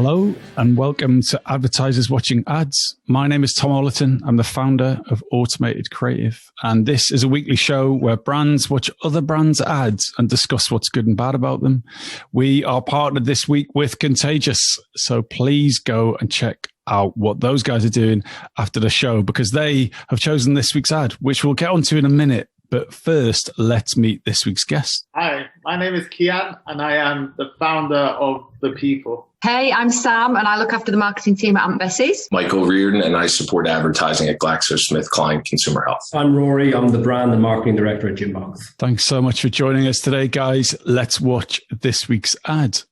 Hello and welcome to Advertisers Watching Ads. My name is Tom Ollerton. I'm the founder of Automated Creative, and this is a weekly show where brands watch other brands' ads and discuss what's good and bad about them. We are partnered this week with Contagious, so please go and check out what those guys are doing after the show because they have chosen this week's ad, which we'll get onto in a minute. But first, let's meet this week's guest. Hi, my name is Kian, and I am the founder of The People. Hey, I'm Sam, and I look after the marketing team at Bessies. Michael Reardon, and I support advertising at GlaxoSmithKline Consumer Health. I'm Rory. I'm the brand and marketing director at Gymbox. Thanks so much for joining us today, guys. Let's watch this week's ad.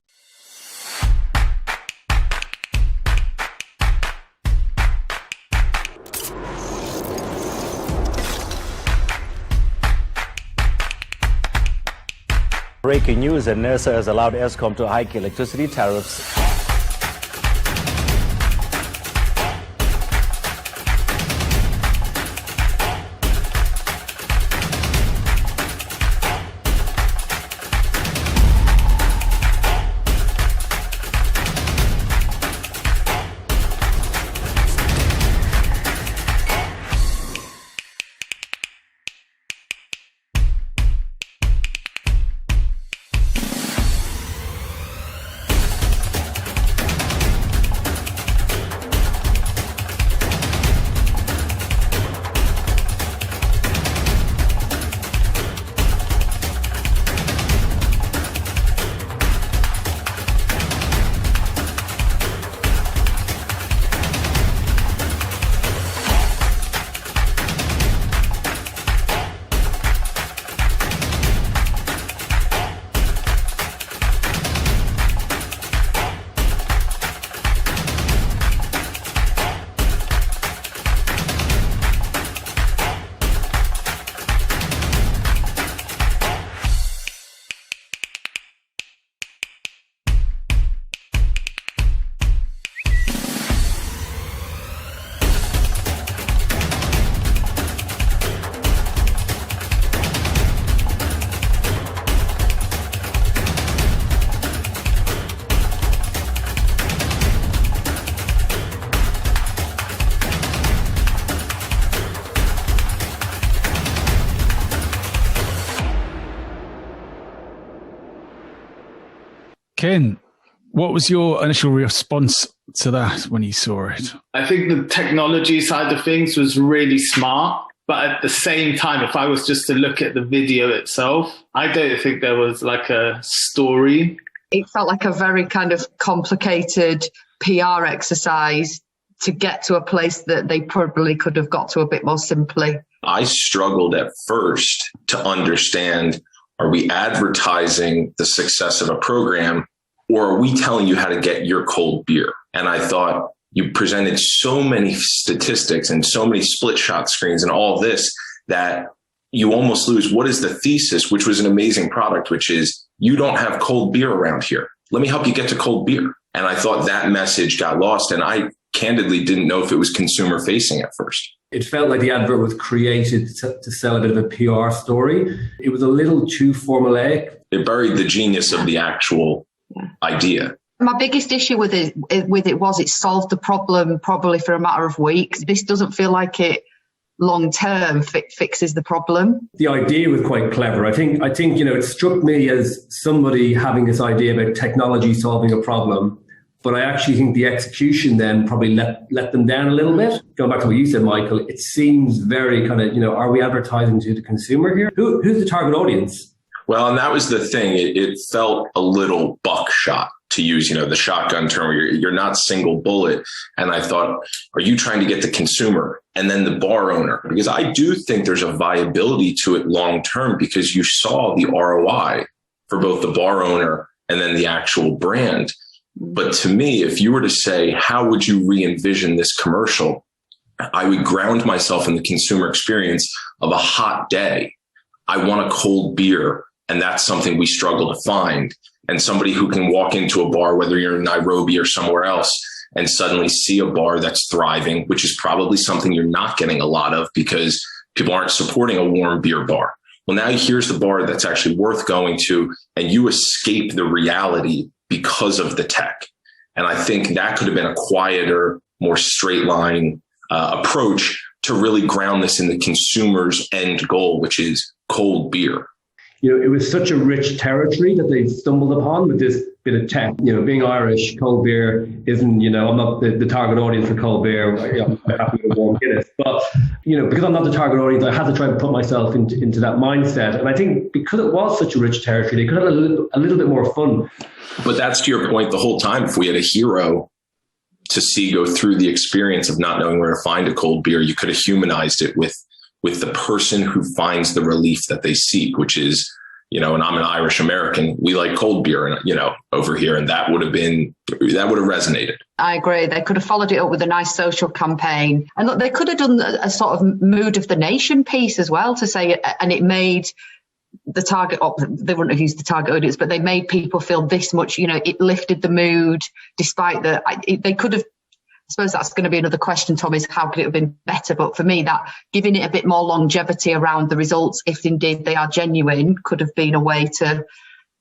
Breaking news, and NERSA has allowed Eskom to hike electricity tariffs. Ken, what was your initial response to that when you saw it? I think the technology side of things was really smart. But at the same time, if I was just to look at the video itself, I don't think there was like a story. It felt like a very kind of complicated PR exercise to get to a place that they probably could have got to a bit more simply. I struggled at first to understand, are we advertising the success of a program, or are we telling you how to get your cold beer? And I thought you presented so many statistics and so many split shot screens and all this that you almost lose what is the thesis, which was an amazing product, which is you don't have cold beer around here. Let me help you get to cold beer. And I thought that message got lost. And I candidly didn't know if it was consumer facing at first. It felt like the advert was created to sell a bit of a PR story. It was a little too formulaic. It buried the genius of the actual idea. My biggest issue with it was it solved the problem probably for a matter of weeks. This doesn't feel like it long term fixes the problem. The idea was quite clever. I think it struck me as somebody having this idea about technology solving a problem. But I actually think the execution then probably let them down a little bit. Going back to what you said, Michael, it seems very kind of, are we advertising to the consumer here? Who's the target audience? Well, and that was the thing. It felt a little buckshot, to use, the shotgun term, where you're not single bullet. And I thought, are you trying to get the consumer and then the bar owner? Because I do think there's a viability to it long term, because you saw the ROI for both the bar owner and then the actual brand. But to me, if you were to say, how would you re-envision this commercial? I would ground myself in the consumer experience of a hot day. I want a cold beer. And that's something we struggle to find. And somebody who can walk into a bar, whether you're in Nairobi or somewhere else, and suddenly see a bar that's thriving, which is probably something you're not getting a lot of because people aren't supporting a warm beer bar. Well, now here's the bar that's actually worth going to, and you escape the reality because of the tech. And I think that could have been a quieter, more straight line approach to really ground this in the consumer's end goal, which is cold beer. It was such a rich territory that they stumbled upon with this bit of tech. Being Irish, cold beer isn't, I'm not the target audience for cold beer. I'm quite happy with a warm Guinness. But, because I'm not the target audience, I had to try and put myself into that mindset. And I think because it was such a rich territory, they could have a little bit more fun. But that's to your point the whole time. If we had a hero to see go through the experience of not knowing where to find a cold beer, you could have humanized it with the person who finds the relief that they seek, which is, and I'm an Irish American, we like cold beer, over here. And that would have resonated. I agree. They could have followed it up with a nice social campaign. And look, they could have done a sort of mood of the nation piece as well to say, and it made the target, they wouldn't have used the target audience, but they made people feel this much, it lifted the mood despite they could have, I suppose that's going to be another question, Tom, is how could it have been better? But for me, that giving it a bit more longevity around the results, if indeed they are genuine, could have been a way to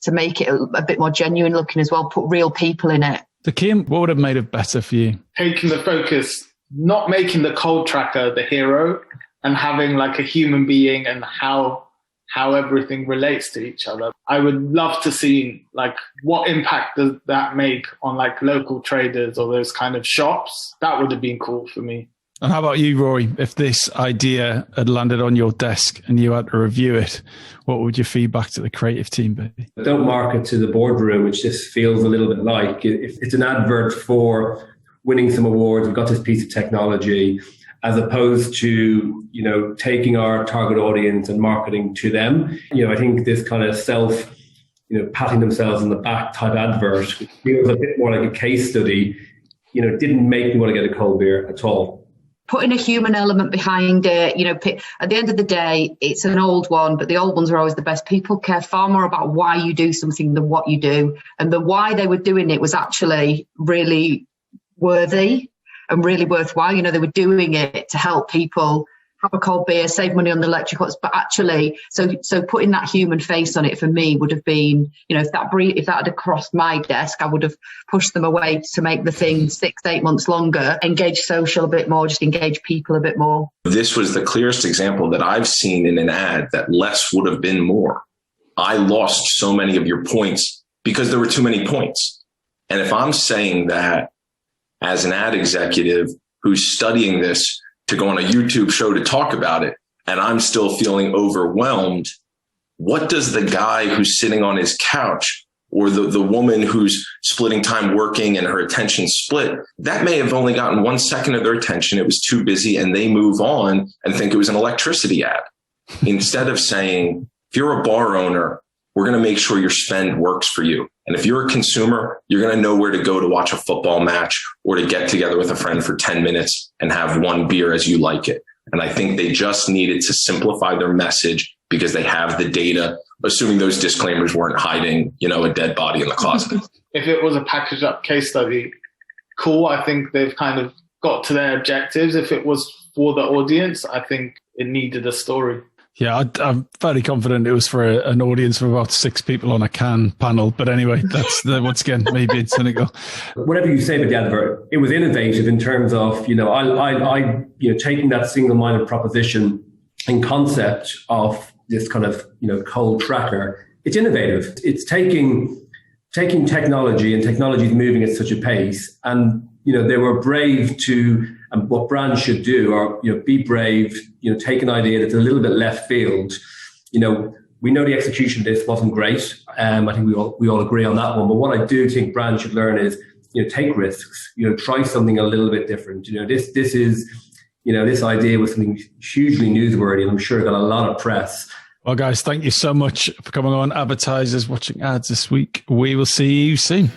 make it a bit more genuine looking as well, put real people in it. So Kim, what would have made it better for you? Taking the focus, not making the cold tracker the hero and having like a human being and how everything relates to each other. I would love to see like what impact does that make on like local traders or those kind of shops. That would have been cool for me. And how about you, Rory? If this idea had landed on your desk and you had to review it, what would your feedback to the creative team be? Don't mark it to the boardroom, which just feels a little bit like it's an advert for winning some awards. We've got this piece of technology, as opposed to, taking our target audience and marketing to them. I think this kind of self, patting themselves on the back type advert feels a bit more like a case study, didn't make me want to get a cold beer at all. Putting a human element behind it, at the end of the day, it's an old one, but the old ones are always the best. People care far more about why you do something than what you do. And the why they were doing it was actually really worthy and really worthwhile. They were doing it to help people have a cold beer, save money on the electricals, but actually, so putting that human face on it for me would have been, if that had crossed my desk, I would have pushed them away to make the thing 6 to 8 months longer, engage social a bit more, just engage people a bit more. This was the clearest example that I've seen in an ad that less would have been more. I lost so many of your points because there were too many points. And if I'm saying that as an ad executive who's studying this to go on a YouTube show to talk about it, and I'm still feeling overwhelmed, what does the guy who's sitting on his couch or the woman who's splitting time working and her attention split, that may have only gotten 1 second of their attention. It was too busy and they move on and think it was an electricity ad. Instead of saying, if you're a bar owner, we're going to make sure your spend works for you. And if you're a consumer, you're going to know where to go to watch a football match or to get together with a friend for 10 minutes and have one beer as you like it. And I think they just needed to simplify their message because they have the data, assuming those disclaimers weren't hiding, a dead body in the closet. If it was a packaged up case study, cool. I think they've kind of got to their objectives. If it was for the audience, I think it needed a story. Yeah, I'm fairly confident it was for an audience of about 6 people on a can panel. But anyway, that's once again, maybe it's cynical. Whatever you say about the advert, it was innovative in terms of, taking that single-minded proposition and concept of this kind of, cold tracker. It's innovative. It's taking technology, and technology is moving at such a pace. And, they were brave to, and what brands should do are, be brave, take an idea that's a little bit left field. We know the execution of this wasn't great. I think we all agree on that one. But what I do think brands should learn is, take risks, try something a little bit different. This is, this idea was something hugely newsworthy, and I'm sure it got a lot of press. Well, guys, thank you so much for coming on Advertisers Watching Ads this week. We will see you soon.